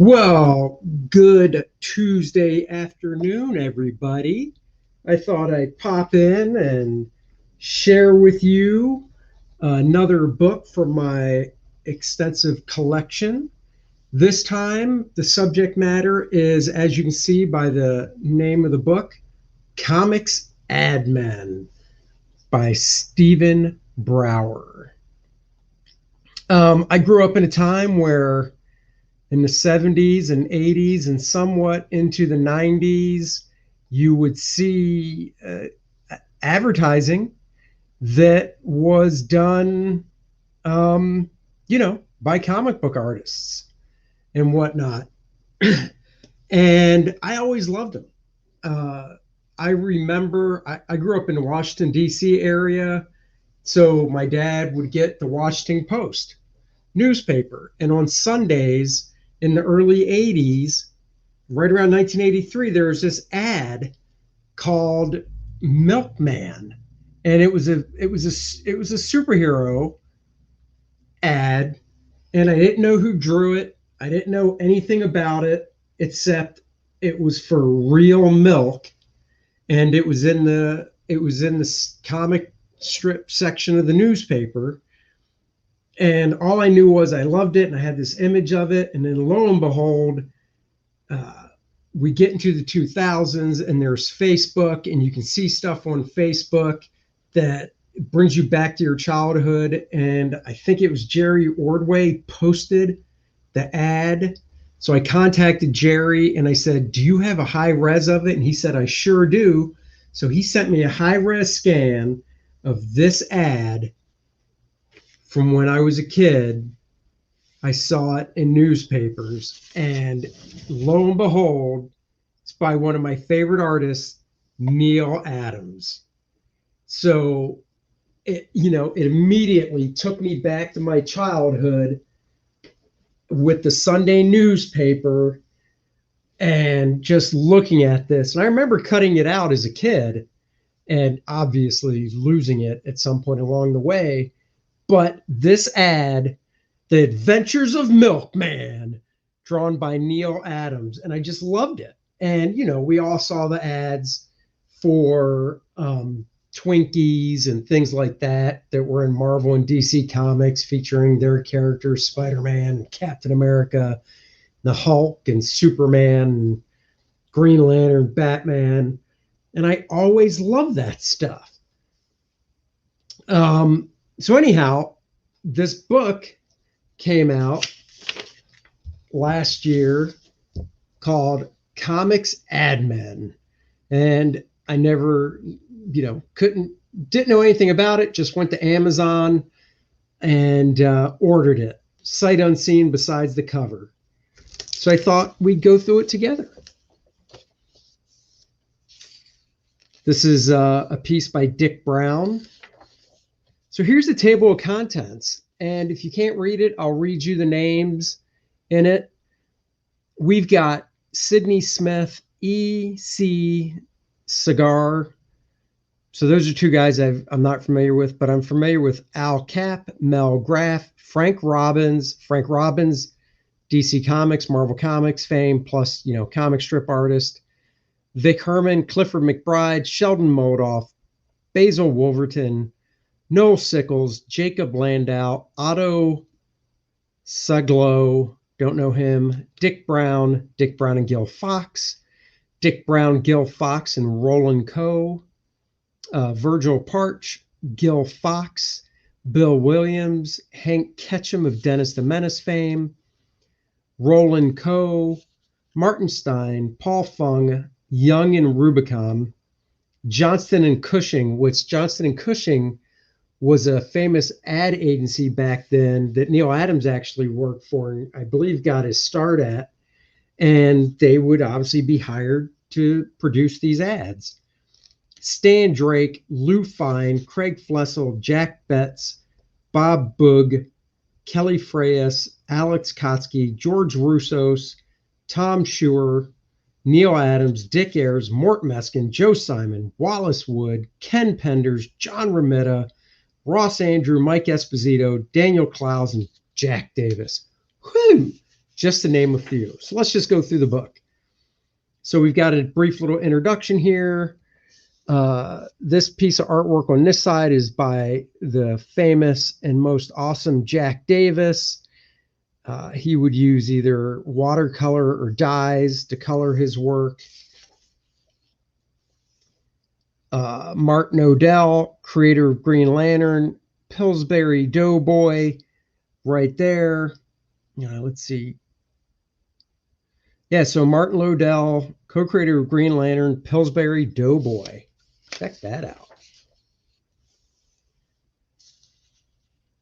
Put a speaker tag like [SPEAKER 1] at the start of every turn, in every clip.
[SPEAKER 1] Well, good Tuesday afternoon, everybody. I thought I'd pop in and share with you another book from my extensive collection. This time, the subject matter is, as you can see by the name of the book, Comics Ad Men by Stephen Brower. I grew up in a time where in the 70s and 80s and somewhat into the 90s, you would see advertising that was done, by comic book artists and whatnot. And I always loved them. I remember I grew up in the Washington, D.C. area. So my dad would get the Washington Post newspaper. And on Sundays, in the early 80s, right around 1983, there was this ad called Milkman, and it was a superhero ad, and I didn't know who drew it. I didn't know anything about it except it was for real milk, and it was in the comic strip section of the newspaper. And all I knew was I loved it, and I had this image of it. And then lo and behold, we get into the 2000s, and there's Facebook, and you can see stuff on Facebook that brings you back to your childhood. And I think it was Jerry Ordway posted the ad. So I contacted Jerry, and I said, "Do you have a high res of it?" And he said, "I sure do." So he sent me a high res scan of this ad. From when I was a kid, I saw it in newspapers, and lo and behold, it's by one of my favorite artists, Neal Adams. So it immediately took me back to my childhood with the Sunday newspaper and just looking at this. And I remember cutting it out as a kid and obviously losing it at some point along the way. But this ad, The Adventures of Milkman, drawn by Neal Adams, and I just loved it. And, we all saw the ads for Twinkies and things like that were in Marvel and DC Comics featuring their characters, Spider-Man, Captain America, the Hulk, and Superman, and Green Lantern, Batman. And I always loved that stuff. So anyhow, this book came out last year called Comics Ad Men. And I never, didn't know anything about it, just went to Amazon and ordered it, sight unseen besides the cover. So I thought we'd go through it together. This is a piece by Dik Browne. So here's the table of contents. And if you can't read it, I'll read you the names in it. We've got Sydney Smith, E.C. Cigar. So those are two guys I'm not familiar with, but I'm familiar with Al Capp, Mel Graff, Frank Robbins, DC Comics, Marvel Comics fame, plus, comic strip artist. Vic Herman, Clifford McBride, Sheldon Moldoff, Basil Wolverton, Noel Sickles, Jacob Landau, Otto Suglow, don't know him, Dik Browne and Gil Fox, Dik Browne, Gil Fox, and Roland Coe, Virgil Parch, Gil Fox, Bill Williams, Hank Ketchum of Dennis the Menace fame, Roland Coe, Martin Stein, Paul Fung, Young and Rubicon, Johnston and Cushing, which Johnston and Cushing was a famous ad agency back then that Neal Adams actually worked for and I believe got his start at. And they would obviously be hired to produce these ads. Stan Drake, Lou Fein, Craig Flessel, Jack Betts, Bob Boog, Kelly Freyas, Alex Kotsky, George Russos, Tom Schuer, Neal Adams, Dick Ayers, Mort Meskin, Joe Simon, Wallace Wood, Ken Penders, John Romita, Ross Andru, Mike Esposito, Daniel Clowes, and Jack Davis. Whew! just to name a few. So let's just go through the book. So we've got a brief little introduction here. This piece of artwork on this side is by the famous and most awesome Jack Davis. He would use either watercolor or dyes to color his work. Martin Odell, creator of Green Lantern, Pillsbury Doughboy, right there. Let's see. Yeah, so Martin Odell, co-creator of Green Lantern, Pillsbury Doughboy. Check that out.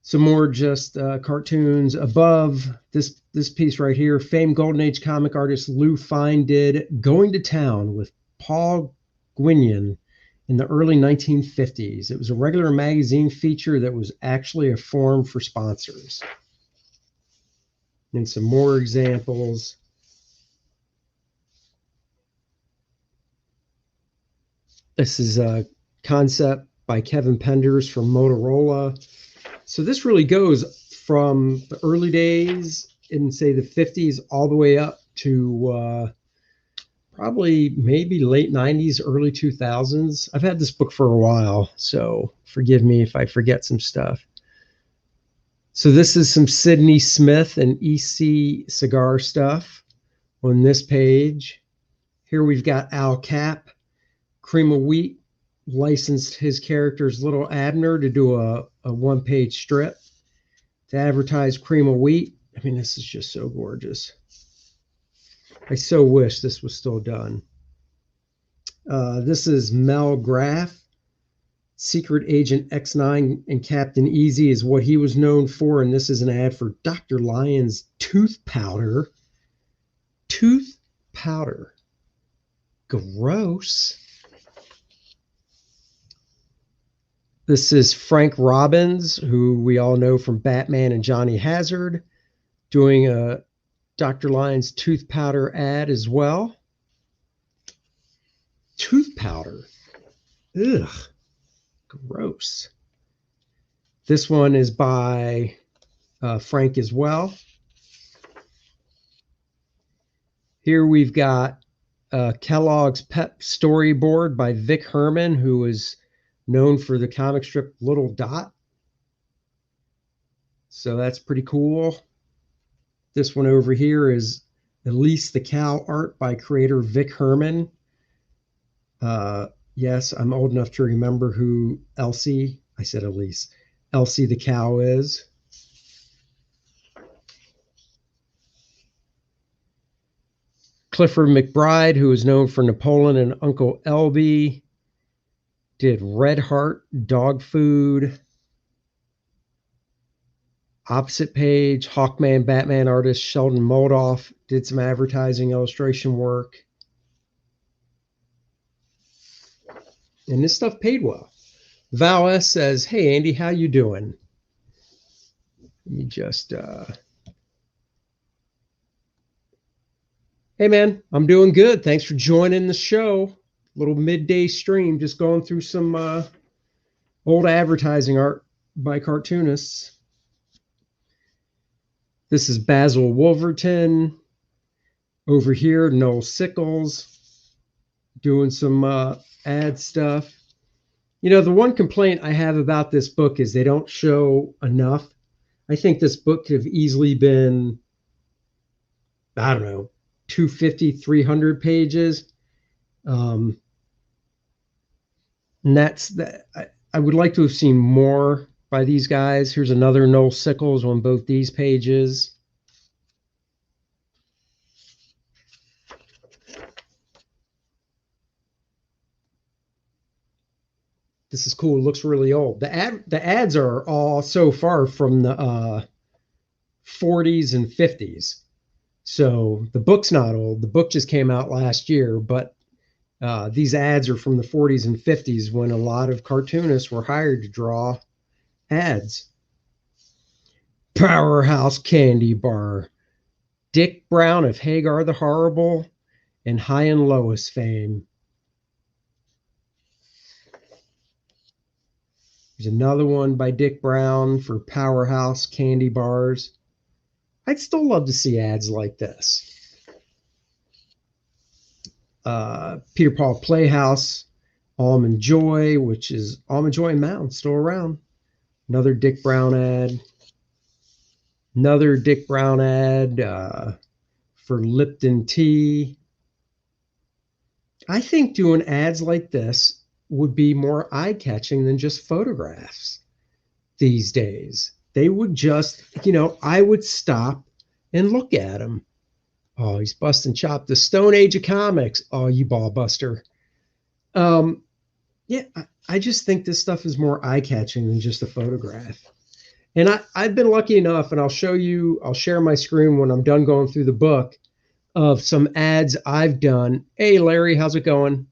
[SPEAKER 1] Some more just cartoons above this piece right here. Famed Golden Age comic artist Lou Fein did Going to Town with Paul Guignon in the early 1950s. It was a regular magazine feature that was actually a form for sponsors. And some more examples. This is a concept by Kevin Penders from Motorola. So this really goes from the early days in, say, the 50s all the way up to probably maybe late 90s, early 2000s. I've had this book for a while, so forgive me if I forget some stuff. So this is some Sidney Smith and EC cigar stuff on this page. Here we've got Al Capp. Cream of Wheat licensed his character's little Abner to do a one-page strip to advertise Cream of Wheat. I mean, this is just so gorgeous. I so wish this was still done. This is Mel Graff. Secret Agent X9 and Captain Easy is what he was known for, and this is an ad for Dr. Lyon's tooth powder. Tooth powder. Gross. This is Frank Robbins, who we all know from Batman and Johnny Hazard, doing a Dr. Lyon's tooth powder ad as well. Tooth powder. Ugh. Gross. This one is by Frank as well. Here we've got Kellogg's Pep storyboard by Vic Herman, who is known for the comic strip Little Dot. So that's pretty cool. This one over here is Elise the Cow art by creator Vic Herman. Yes, I'm old enough to remember who Elsie, I said Elise, Elsie the Cow is. Clifford McBride, who is known for Napoleon and Uncle Elby, did Red Heart dog food. Opposite page, Hawkman Batman artist Sheldon Moldoff did some advertising illustration work. And this stuff paid well. Val S says, "Hey Andy, how you doing?" Let me just hey man, I'm doing good. Thanks for joining the show. Little midday stream, just going through some old advertising art by cartoonists. This is Basil Wolverton. Over here, Noel Sickles doing some ad stuff. You know, the one complaint I have about this book is they don't show enough. I think this book could have easily been, I don't know, 250, 300 pages. And that's that. I would like to have seen more by these guys. Here's another Noel Sickles on both these pages. This is cool. It looks really old. The ads are all so far from the 40s and 50s. So the book's not old. The book just came out last year, but these ads are from the 40s and 50s when a lot of cartoonists were hired to draw ads. Powerhouse Candy Bar. Dik Browne of Hagar the Horrible and High and Lois fame. There's another one by Dik Browne for Powerhouse Candy Bars. I'd still love to see ads like this. Peter Paul Playhouse, Almond Joy, which is Almond Joy and Mountain, still around. Another Dik Browne ad. Another Dik Browne ad for Lipton tea. I think doing ads like this would be more eye-catching than just photographs these days. They would just, I would stop and look at them. Oh, he's busting chop. The Stone Age of comics. Oh, you ball buster. Yeah, I just think this stuff is more eye-catching than just a photograph. And I've been lucky enough, and I'll share my screen when I'm done going through the book, of some ads I've done. Hey, Larry, how's it going?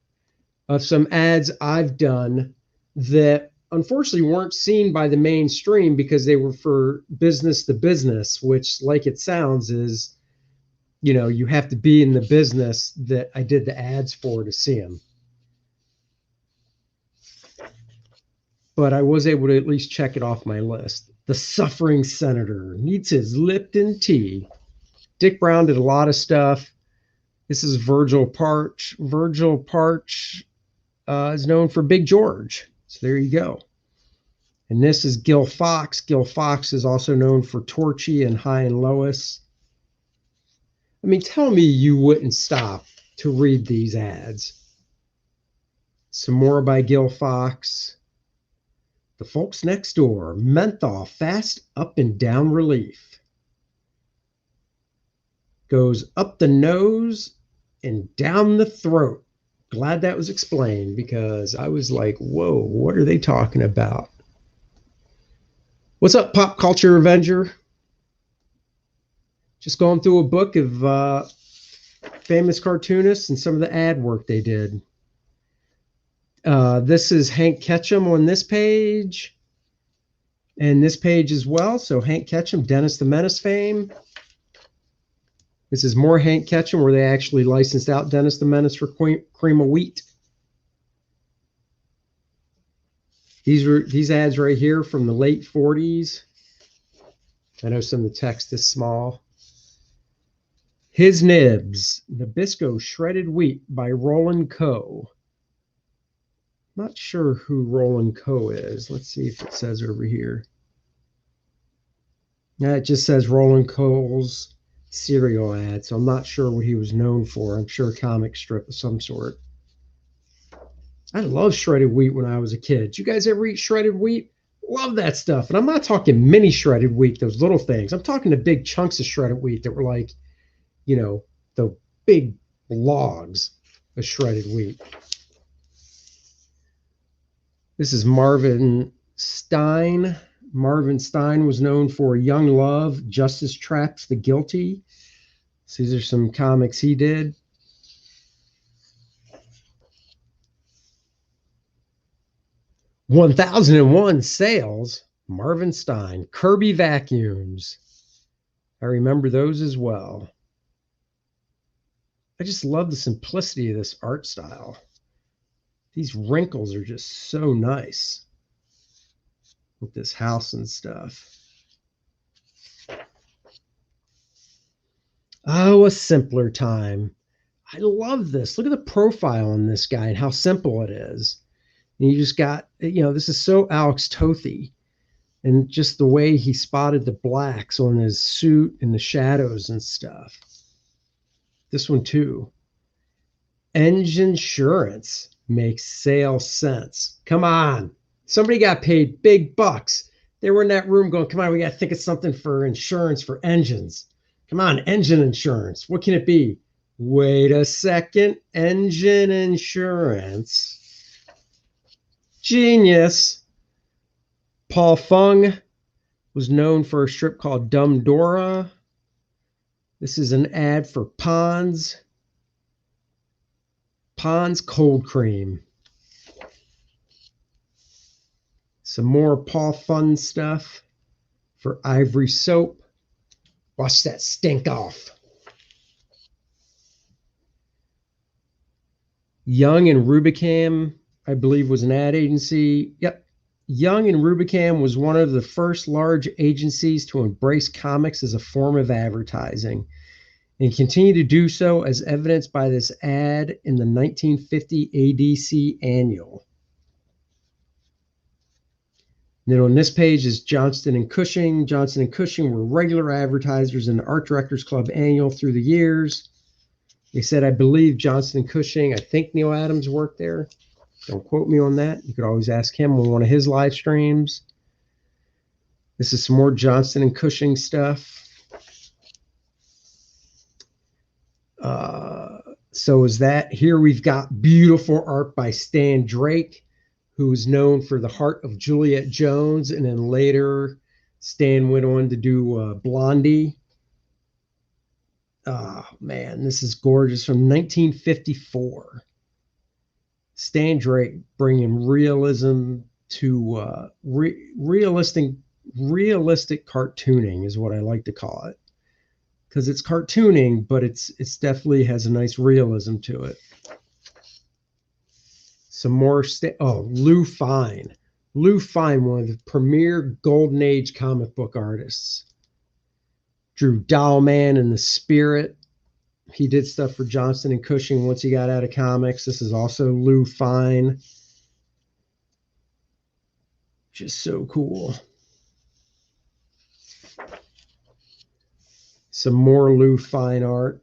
[SPEAKER 1] Of some ads I've done that unfortunately weren't seen by the mainstream because they were for business to business, which, like it sounds, is, you have to be in the business that I did the ads for to see them. But I was able to at least check it off my list. The Suffering Senator needs his Lipton tea. Dik Browne did a lot of stuff. This is Virgil Parch. Virgil Parch is known for Big George. So there you go. And this is Gil Fox. Gil Fox is also known for Torchy and High and Lois. I mean, tell me you wouldn't stop to read these ads. Some more by Gil Fox. The Folks Next Door. Menthol fast up and down relief. Goes up the nose and down the throat. Glad that was explained, because I was like, whoa, what are they talking about? What's up, Pop Culture Avenger? Just going through a book of famous cartoonists and some of the ad work they did. This is Hank Ketchum on this page, and this page as well. So Hank Ketchum, Dennis the Menace fame. This is more Hank Ketchum, where they actually licensed out Dennis the Menace for Cream of Wheat. These ads right here from the late 40s. I know some of the text is small. His Nibs, Nabisco Shredded Wheat by Roland Coe. Not sure who Roland Coe is. Let's see if it says over here. Yeah, it just says Roland Coe's cereal ad, so I'm not sure what he was known for. I'm sure a comic strip of some sort. I loved shredded wheat when I was a kid. Did you guys ever eat shredded wheat? Love that stuff. And I'm not talking mini shredded wheat, those little things. I'm talking the big chunks of shredded wheat that were like, the big logs of shredded wheat. This is Marvin Stein. Marvin Stein was known for Young Love, Justice Traps the Guilty. So these are some comics he did. "1001 Sales, Marvin Stein. Kirby Vacuums. I remember those as well. I just love the simplicity of this art style. These wrinkles are just so nice with this house and stuff. Oh, A Simpler Time. I love this. Look at the profile on this guy and how simple it is. And you just got, this is so Alex Tothy. And just the way he spotted the blacks on his suit and the shadows and stuff. This one too. Engine Insurance makes sales sense. Come on. Somebody got paid big bucks. They were in that room going, come on, we got to think of something for insurance for engines. Come on, engine insurance. What can it be? Wait a second. Engine insurance. Genius. Paul Fung was known for a strip called Dumb Dora. This is an ad for Pond's Cold Cream. Some more Paul Fun stuff for Ivory Soap. Wash that stink off. Young and Rubicam, I believe, was an ad agency. Yep. Young and Rubicam was one of the first large agencies to embrace comics as a form of advertising and continue to do so as evidenced by this ad in the 1950 ADC annual. Then on this page is Johnston and Cushing. Johnston and Cushing were regular advertisers in the Art Directors Club annual through the years. They said, I believe Johnston and Cushing, I think Neal Adams worked there. Don't quote me on that. You could always ask him on one of his live streams. This is some more Johnston and Cushing stuff. So is that. Here we've got beautiful art by Stan Drake, who was known for The Heart of Juliet Jones. And then later, Stan went on to do Blondie. Oh, man, this is gorgeous. From 1954. Stan Drake bringing realism to realistic cartooning is what I like to call it, because it's cartooning, but it's definitely has a nice realism to it. Some more Lou Fein. Lou Fein, one of the premier Golden Age comic book artists. Drew Doll Man and the Spirit. He did stuff for Johnston and Cushing once he got out of comics. This is also Lou Fein. Just so cool. Some more Lou Fein art.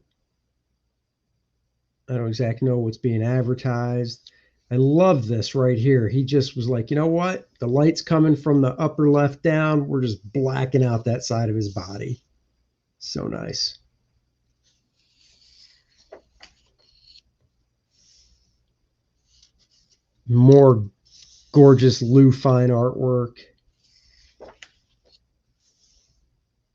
[SPEAKER 1] I don't exactly know what's being advertised. I love this right here. He just was like, you know what? The light's coming from the upper left down. We're just blacking out that side of his body. So nice. More gorgeous Lou Fein artwork.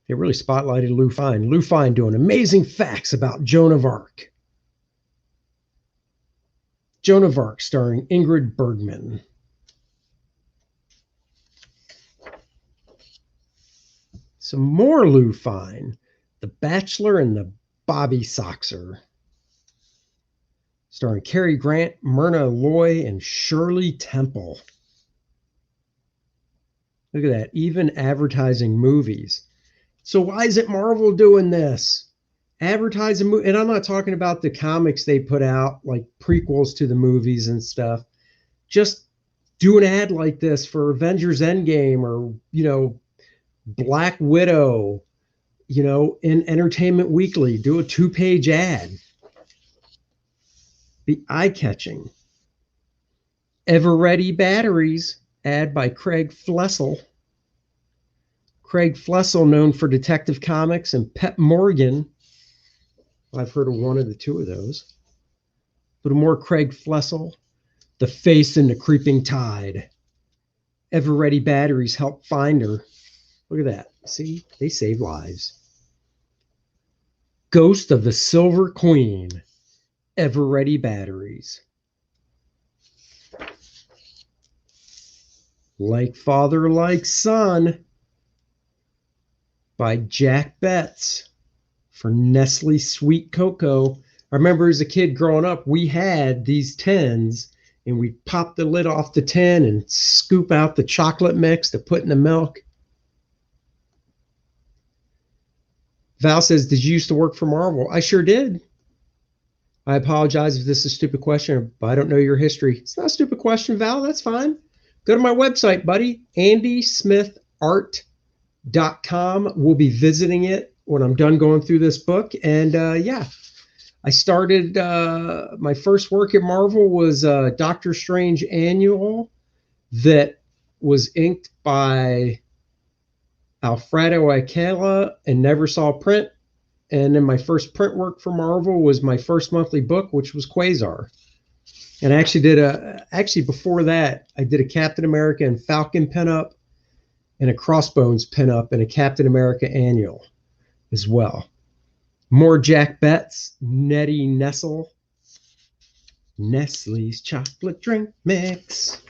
[SPEAKER 1] They really spotlighted Lou Fein. Lou Fein doing amazing facts about Joan of Arc. Joan of Arc starring Ingrid Bergman. Some more Lou Fein. The Bachelor and the Bobby Soxer. Starring Cary Grant, Myrna Loy, and Shirley Temple. Look at that. Even advertising movies. So why isn't Marvel doing this? Advertising, and I'm not talking about the comics they put out, like prequels to the movies and stuff. Just do an ad like this for Avengers Endgame or, Black Widow, in Entertainment Weekly. Do a 2-page ad. Be eye-catching. Ever Ready Batteries, ad by Craig Flessel. Craig Flessel, known for Detective Comics and Pep Morgan. I've heard of one of the two of those. But more Craig Flessel. The Face in the Creeping Tide. Ever Ready Batteries help find her. Look at that. See? They save lives. Ghost of the Silver Queen. Ever Ready Batteries. Like Father, Like Son by Jack Betts for Nestle Sweet Cocoa. I remember as a kid growing up, we had these tins and we'd pop the lid off the tin and scoop out the chocolate mix to put in the milk. Val says, did you used to work for Marvel? I sure did. I apologize if this is a stupid question, but I don't know your history. It's not a stupid question, Val. That's fine. Go to my website, buddy, andysmithart.com. We'll be visiting it when I'm done going through this book. And I started, my first work at Marvel was Doctor Strange Annual that was inked by Alfredo Aikela and never saw print. And then my first print work for Marvel was my first monthly book, which was Quasar. And I actually did before that, I did a Captain America and Falcon pinup and a Crossbones pinup and a Captain America annual as well. More Jack Betts, Nettie Nestle, Nestle's chocolate drink mix.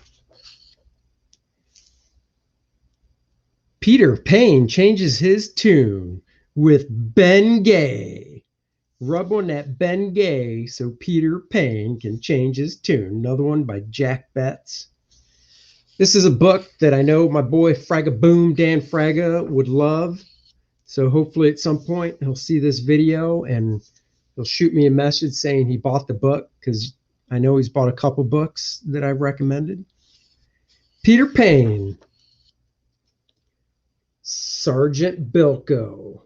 [SPEAKER 1] Peter Payne changes his tune with Ben Gay. Rub on that Ben Gay so Peter Payne can change his tune. Another one by Jack Betts. This is a book that I know my boy Fragaboom Dan Fraga would love. So hopefully at some point he'll see this video and he'll shoot me a message saying he bought the book, because I know he's bought a couple books that I've recommended. Peter Pan. Sergeant Bilco.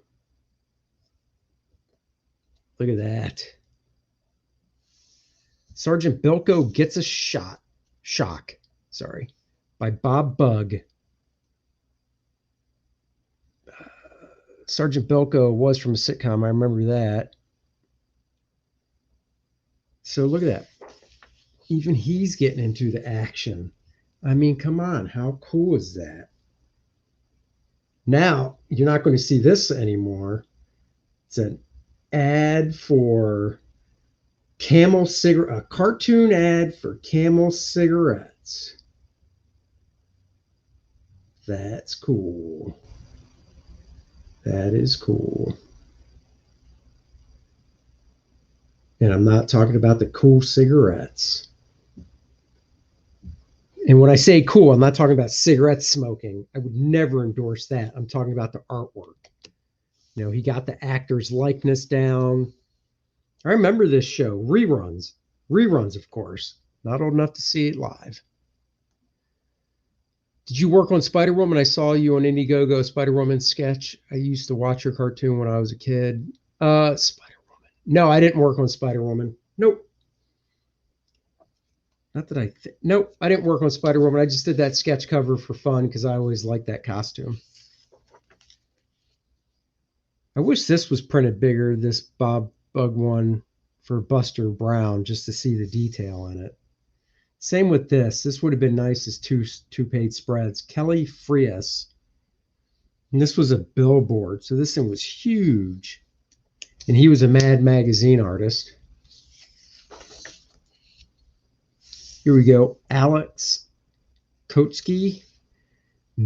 [SPEAKER 1] Look at that. Sergeant Bilco Gets a Shock. By Bob Bugg. Sergeant Bilco was from a sitcom. I remember that. So look at that. Even he's getting into the action. I mean, come on. How cool is that? Now, you're not going to see this anymore. It's an ad for Camel cigarette, a cartoon ad for Camel cigarettes. That's cool. That is cool. And I'm not talking about the cool cigarettes. And when I say cool, I'm not talking about cigarette smoking. I would never endorse that. I'm talking about the artwork. You know, he got the actor's likeness down. I remember this show. Reruns. Reruns, of course. Not old enough to see it live. Did you work on Spider-Woman? I saw you on Indiegogo Spider-Woman sketch. I used to watch your cartoon when I was a kid. Spider-Woman. No, I didn't work on Spider-Woman. Nope. Not that nope, I didn't work on Spider-Woman. I just did that sketch cover for fun because I always liked that costume. I wish this was printed bigger, this Bob Bugg one for Buster Brown, just to see the detail in it. Same with this. This would have been nice as two page spreads. Kelly Frias. And this was a billboard, so this thing was huge. And he was a Mad Magazine artist. Here we go. Alex Kotsky.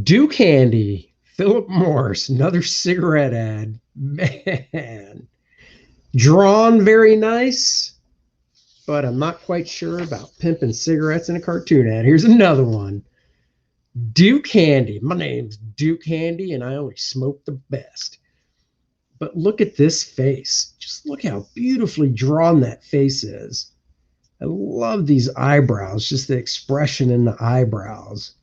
[SPEAKER 1] Duke Handy. Philip Morris. Another cigarette ad. Man. Drawn very nice. But I'm not quite sure about pimping cigarettes in a cartoon ad. Here's another one. Duke Handy. My name's Duke Handy, and I only smoke the best. But look at this face. Just look how beautifully drawn that face is. I love these eyebrows, just the expression in the eyebrows.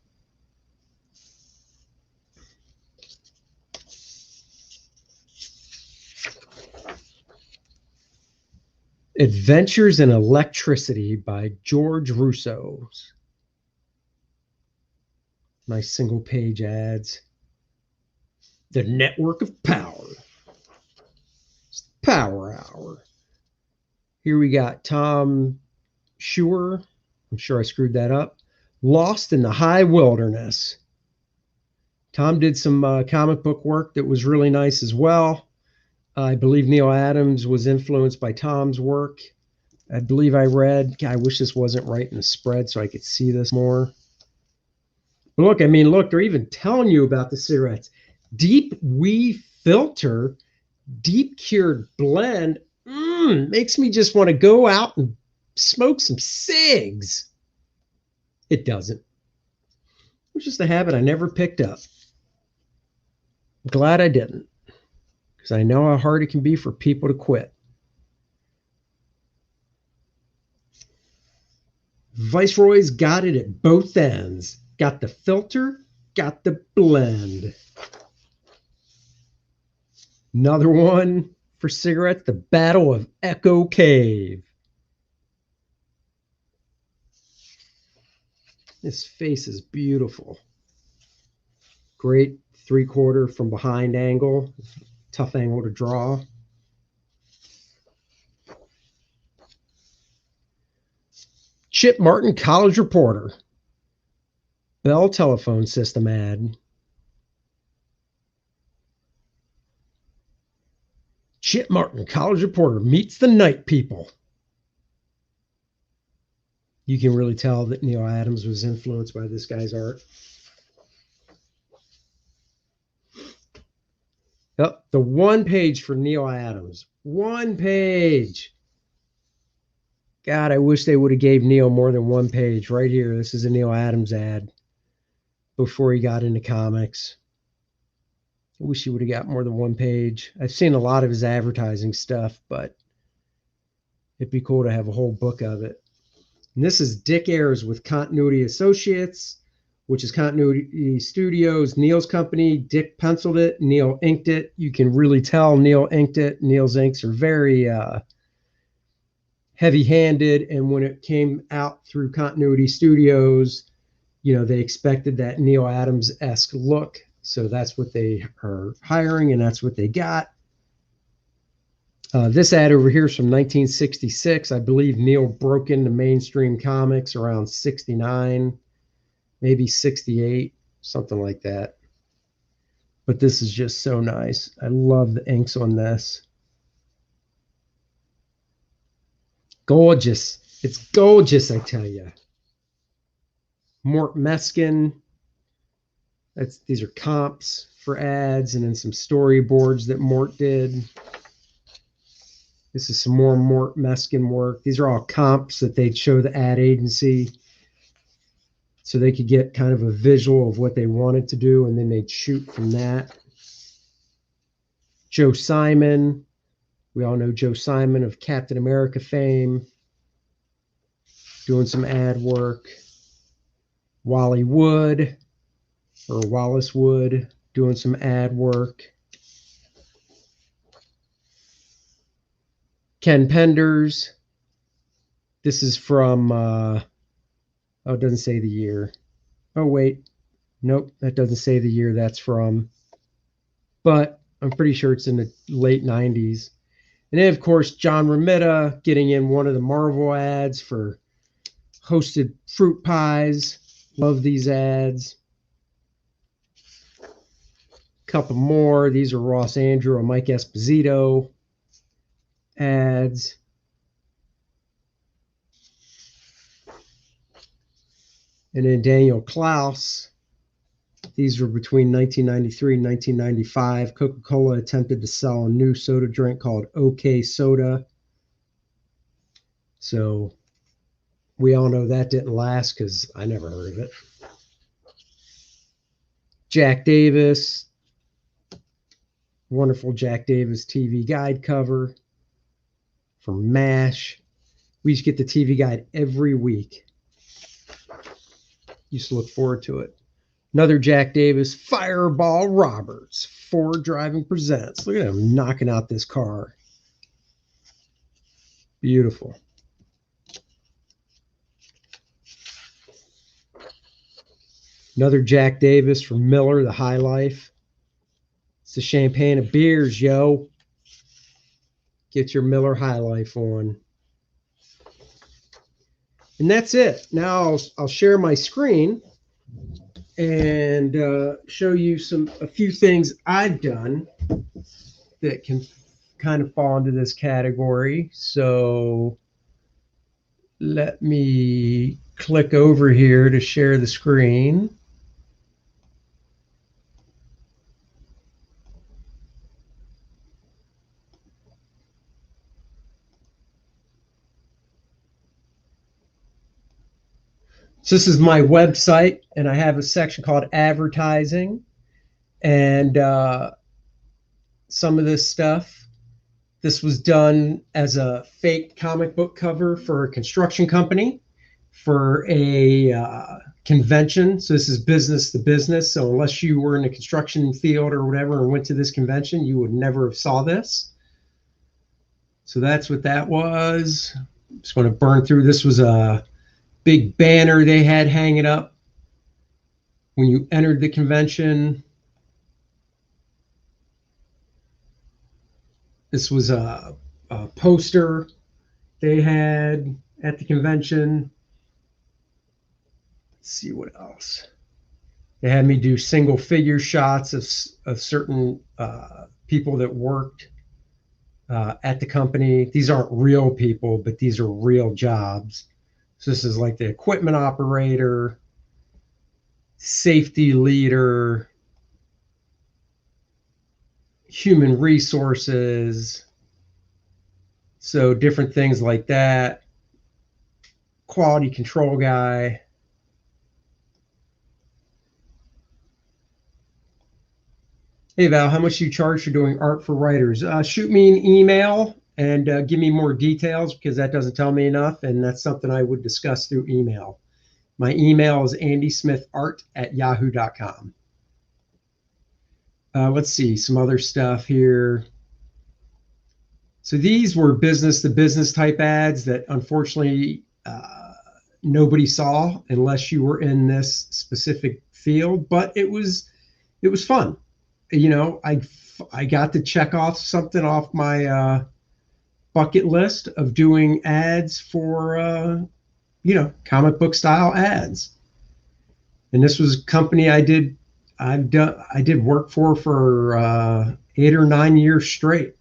[SPEAKER 1] Adventures in Electricity by George Russo. Nice single page ads. The Network of Power. It's the Power Hour. Here we got Tom Schuer. I'm sure I screwed that up. Lost in the High Wilderness. Tom did some comic book work that was really nice as well. I believe Neal Adams was influenced by Tom's work. I believe I read, I wish this wasn't right in the spread so I could see this more. But look, I mean, look, they're even telling you about the cigarettes. Deep Wee Filter, Deep Cured Blend, makes me just want to go out and smoke some cigs. It doesn't. It was just a habit I never picked up. Glad I didn't, because I know how hard it can be for people to quit. Viceroy's got it at both ends. Got the filter, got the blend. Another one for cigarettes, the Battle of Echo Cave. This face is beautiful. Great 3/4 from behind angle. Tough angle to draw. Chip Martin College Reporter. Bell Telephone System ad. Chip Martin College Reporter meets the night people. You can really tell that Neal Adams was influenced by this guy's art. Yep, the one page for Neal Adams. One page. God, I wish they would have gave Neal more than one page. Right here, this is a Neal Adams ad. before he got into comics. I wish he would have got more than one page. I've seen a lot of his advertising stuff, but it'd be cool to have a whole book of it. And this is Dick Ayers with Continuity Associates, which is Continuity Studios, Neal's company. Dick penciled it, Neal inked it. You can really tell Neal inked it. Neal's inks are very heavy-handed, and when it came out through Continuity Studios, they expected that Neal Adams-esque look. So that's what they are hiring, and that's what they got. This ad over here is from 1966. I believe Neal broke into mainstream comics around 69, maybe 68, something like that. But this is just so nice. I love the inks on this. Gorgeous. It's gorgeous, I tell you. Mort Meskin. These are comps for ads, and then some storyboards that Mort did. This is some more Mort Meskin work. These are all comps that they'd show the ad agency so they could get kind of a visual of what they wanted to do, and then they'd shoot from that. Joe Simon. We all know Joe Simon of Captain America fame, doing some ad work. Wally Wood, or Wallace Wood, doing some ad work. Ken Penders. This is from, it doesn't say the year. Oh, wait. Nope, that doesn't say the year that's from. But I'm pretty sure it's in the late 90s. And then, of course, John Romita getting in one of the Marvel ads for Hosted Fruit Pies. Love these ads. Couple more. These are Ross Andru and Mike Esposito ads. And then Daniel Clowes. These were between 1993 and 1995. Coca-Cola attempted to sell a new soda drink called OK Soda. So we all know that didn't last because I never heard of it. Jack Davis. Wonderful Jack Davis TV guide cover from MASH. We used to get the TV guide every week. Used to look forward to it. Another Jack Davis, Fireball Roberts, Ford Driving Presents. Look at him knocking out this car. Beautiful. Another Jack Davis from Miller, The High Life. It's the champagne of beers, yo. Get your Miller High Life on. And that's it. Now I'll share my screen and show you a few things I've done that can kind of fall into this category. So let me click over here to share the screen. So this is my website, and I have a section called advertising, and some of this stuff. This was done as a fake comic book cover for a construction company for a convention. So this is business to business. So unless you were in the construction field or whatever and went to this convention, you would never have saw this. So that's what that was. I'm just going to burn through. This was a big banner they had hanging up when you entered the convention. This was a poster they had at the convention. Let's see what else. They had me do single figure shots of certain people that worked at the company. These aren't real people, but these are real jobs. So this is like the equipment operator, safety leader, human resources. So different things like that. Quality control guy. Hey Val, how much do you charge for doing art for writers? Shoot me an email and give me more details because that doesn't tell me enough, and that's something I would discuss through email. My email is andysmithart@yahoo.com. Let's see some other stuff here. So these were business to business type ads that unfortunately nobody saw unless you were in this specific field, but it was fun. You know, I got to check off something off my bucket list of doing ads for comic book style ads. And this was a company I did work for 8 or 9 years straight.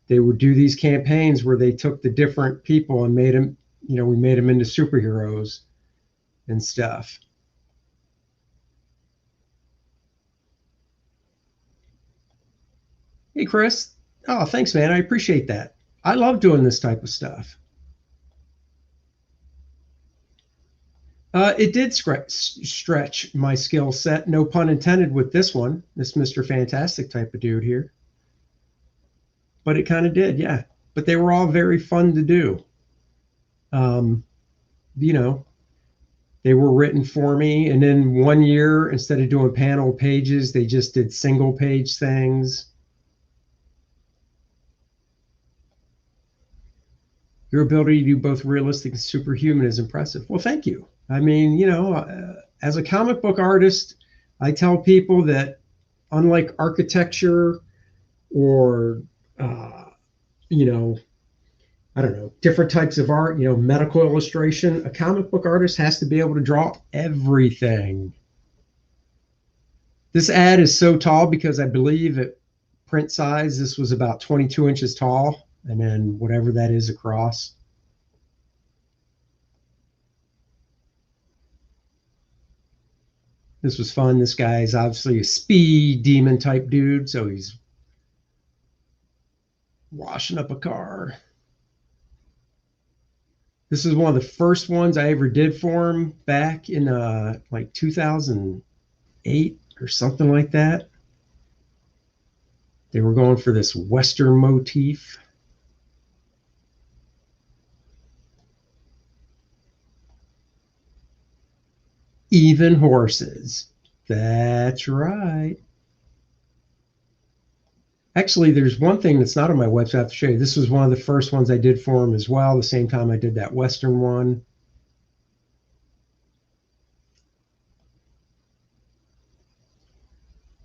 [SPEAKER 1] They would do these campaigns where they took the different people and made them, we made them into superheroes and stuff. Hey, Chris. Oh, thanks, man. I appreciate that. I love doing this type of stuff. It did stretch my skill set, no pun intended with this one, this Mr. Fantastic type of dude here. But it kind of did, yeah. But they were all very fun to do. Um, you know, they were written for me. And then one year, instead of doing panel pages, they just did single page things. Your ability to do both realistic and superhuman is impressive. Well, thank you. I mean, as a comic book artist, I tell people that unlike architecture or, uh, you know, I don't know, different types of art, medical illustration, a comic book artist has to be able to draw everything. This ad is so tall because I believe at print size, this was about 22 inches tall, and then whatever that is across. This was fun. This guy is obviously a speed demon type dude, so he's washing up a car. This is one of the first ones I ever did for him back in like 2008 or something like that. They were going for this Western motif. Even horses. That's right. Actually, there's one thing that's not on my website I have to show you. This was one of the first ones I did for him as well, the same time I did that Western one.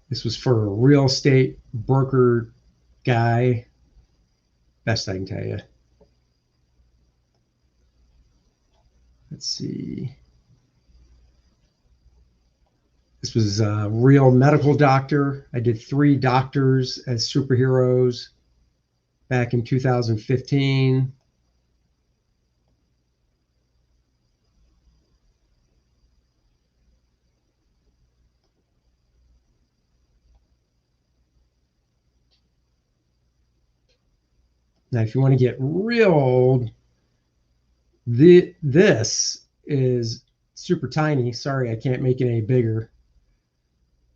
[SPEAKER 1] This was for a real estate broker guy. Best I can tell you. Let's see. This was a real medical doctor. I did 3 doctors as superheroes back in 2015. Now, if you want to get real old, this is super tiny. Sorry, I can't make it any bigger.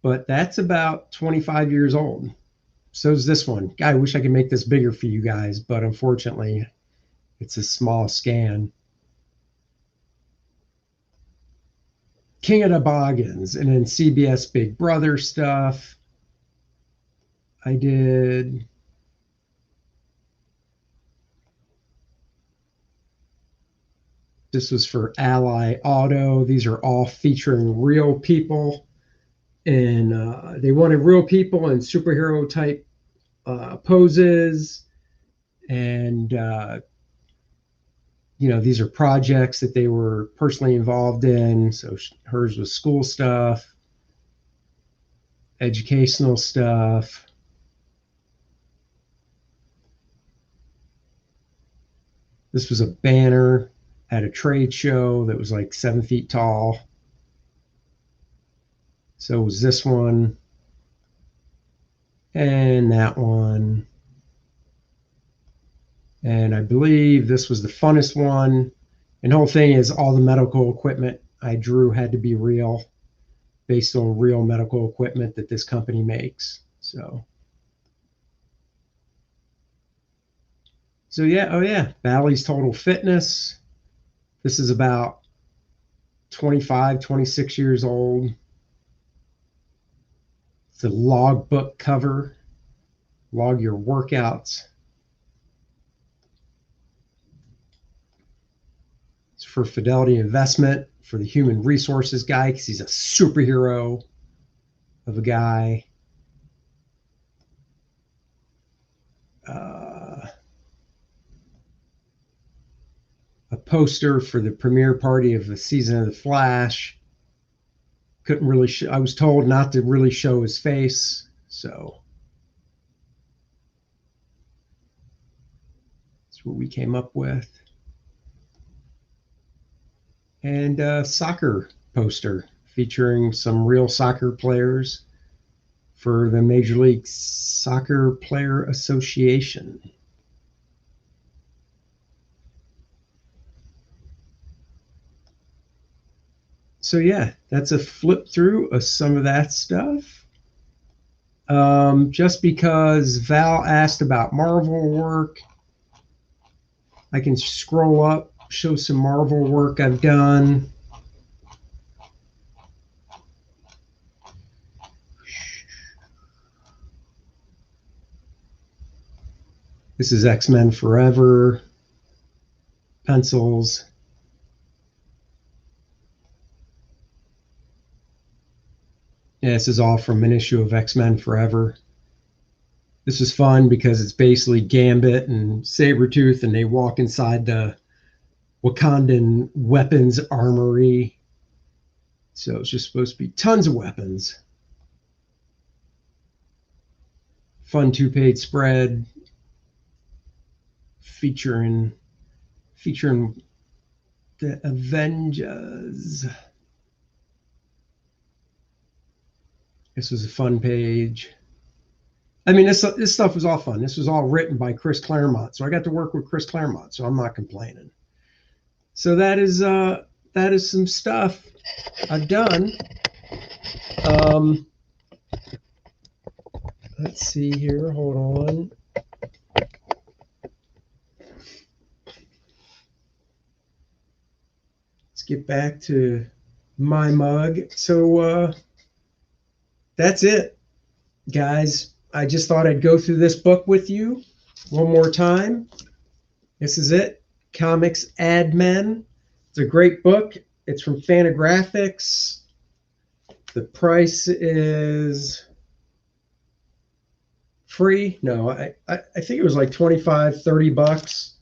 [SPEAKER 1] But that's about 25 years old. So is this one. I wish I could make this bigger for you guys, but unfortunately, it's a small scan. King of the Boggins, and then CBS Big Brother stuff. I did. This was for Ally Auto. These are all featuring real people, and they wanted real people in superhero type poses, and these are projects that they were personally involved in. So hers was school stuff, educational stuff. This was a banner at a trade show that was like 7 feet tall. So was this one and that one. And I believe this was the funnest one. And the whole thing is all the medical equipment I drew had to be real. based on real medical equipment that this company makes. So yeah, oh yeah, Bally's Total Fitness. This is about 25, 26 years old. It's a logbook cover. Log your workouts. It's for Fidelity Investment, for the human resources guy, because he's a superhero of a guy. A poster for the premiere party of the season of The Flash. Couldn't really I was told not to really show his face, so that's what we came up with. And a soccer poster featuring some real soccer players for the Major League Soccer Player Association. So yeah, that's a flip through of some of that stuff. Just because Val asked about Marvel work, I can scroll up, show some Marvel work I've done. This is X-Men Forever, pencils. Yeah, this is all from an issue of X-Men Forever. This is fun because it's basically Gambit and Sabretooth, and they walk inside the Wakandan weapons armory. So it's just supposed to be tons of weapons. Fun 2-page spread featuring the Avengers. This was a fun page. I mean, this stuff was all fun. This was all written by Chris Claremont, so I got to work with Chris Claremont, so I'm not complaining. So that is some stuff I've done. Let's see here. Hold on. Let's get back to my mug. So that's it, guys. I just thought I'd go through this book with you one more time. This is it, Comics Ad Men. It's a great book. It's from Fantagraphics. The price is free. No, I think it was like 25, 30 bucks,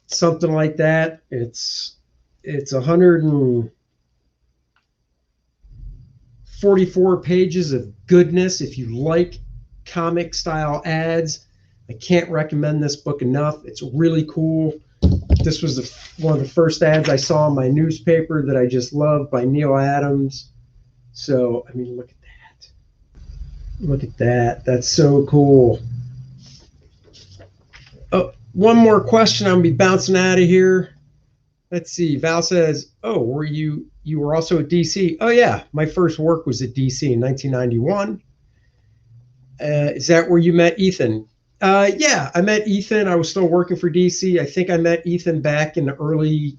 [SPEAKER 1] something like that. It's 144 pages of goodness. If you like comic style ads, I can't recommend this book enough. It's really cool. This was one of the first ads I saw in my newspaper that I just loved, by Neal Adams. So, I mean, look at that. Look at that. That's so cool. Oh, one more question. I'm going to be bouncing out of here. Let's see. Val says, oh, you were also at DC? Oh, yeah. My first work was at DC in 1991. Is that where you met Ethan? Yeah, I met Ethan. I was still working for DC. I think I met Ethan back in the early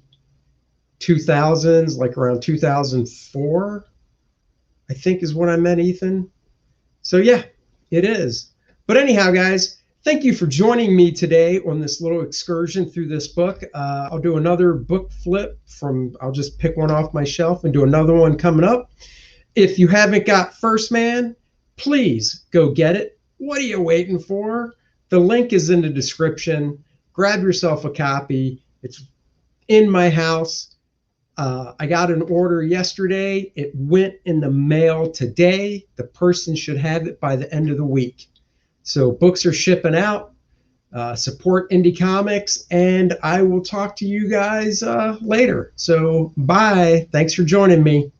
[SPEAKER 1] 2000s, like around 2004, I think is when I met Ethan. So yeah, it is. But anyhow, guys, thank you for joining me today on this little excursion through this book. I'll do another book flip I'll just pick one off my shelf and do another one coming up. If you haven't got First Man, please go get it. What are you waiting for? The link is in the description. Grab yourself a copy. It's in my house. I got an order yesterday. It went in the mail today. The person should have it by the end of the week. So books are shipping out. Support indie comics, and I will talk to you guys later. So bye. Thanks for joining me.